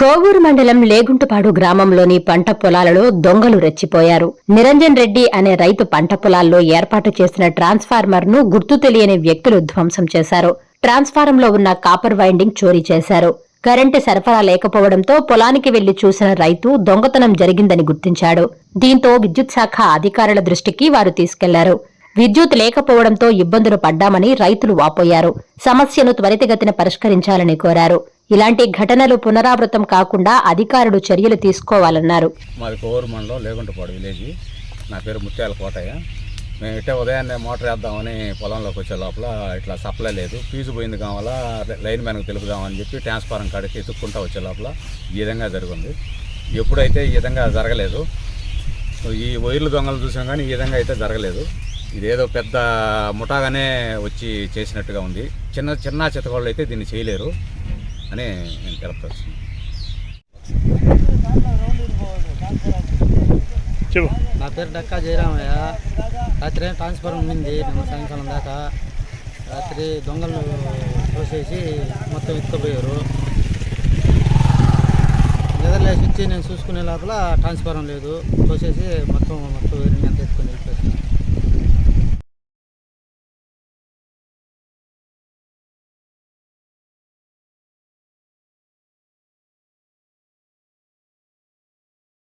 కోవూరు మండలం లేగుంటుపాడు గ్రామంలోని పంట పొలాలలో దొంగలు రెచ్చిపోయారు. నిరంజన్ రెడ్డి అనే రైతు పంట పొలాల్లో ఏర్పాటు చేసిన ట్రాన్స్ఫార్మర్ ను గుర్తు తెలియని వ్యక్తులు ధ్వంసం చేశారు. ట్రాన్స్ఫారంలో ఉన్న కాపర్ వైండింగ్ చోరీ చేశారు. కరెంటు సరఫరా లేకపోవడంతో పొలానికి వెళ్లి చూసిన రైతు దొంగతనం జరిగిందని గుర్తించాడు. దీంతో విద్యుత్ శాఖ అధికారుల దృష్టికి వారు తీసుకెళ్లారు. విద్యుత్ లేకపోవడంతో ఇబ్బందులు పడ్డామని రైతులు వాపోయారు. సమస్యను త్వరితగతిన పరిష్కరించాలని కోరారు. ఇలాంటి ఘటనలు పునరావృతం కాకుండా అధికారులు చర్యలు తీసుకోవాలన్నారు. మాది కోవూరు మండలం లేగుంటపాడు విలేజ్. నా పేరు ముత్యాల కోటయ్య. మేము ఇట్టే ఉదయాన్నే మోటార్ వేద్దామని పొలంలోకి వచ్చే లోపల ఇట్లా సప్లై లేదు, ఫీజు పోయింది కావాలా లైన్ మ్యాన్కి తెలుపుదామని చెప్పి ట్రాన్స్ఫారం కాడికి ఎత్తుక్కుంటూ వచ్చే లోపల ఈ విధంగా జరిగింది. ఎప్పుడైతే ఈ విధంగా జరగలేదు, ఈ వైర్లు దొంగలు చూసాం కానీ ఈ విధంగా అయితే జరగలేదు. ఇదేదో పెద్ద ముఠాగానే వచ్చి చేసినట్టుగా ఉంది. చిన్న చిత్తగోళ్ళు అయితే దీన్ని చేయలేరు అని నేను తెలుపుతాను. నా పేరు డక్కా జయరామయ్య. రాత్రి ట్రాన్స్ఫార్మర్ ఉండింది నిన్న సాయంకాలం దాకా. రాత్రి దొంగలు తోసేసి మొత్తం ఎత్తుకుపోయారు. నిద్రలేసి వచ్చి నేను చూసుకునే లోపల ట్రాన్స్ఫార్మర్ లేదు, తోసేసి మొత్తం వేరే ఎంత ఎత్తుకొని వెళ్ళిపోయారు.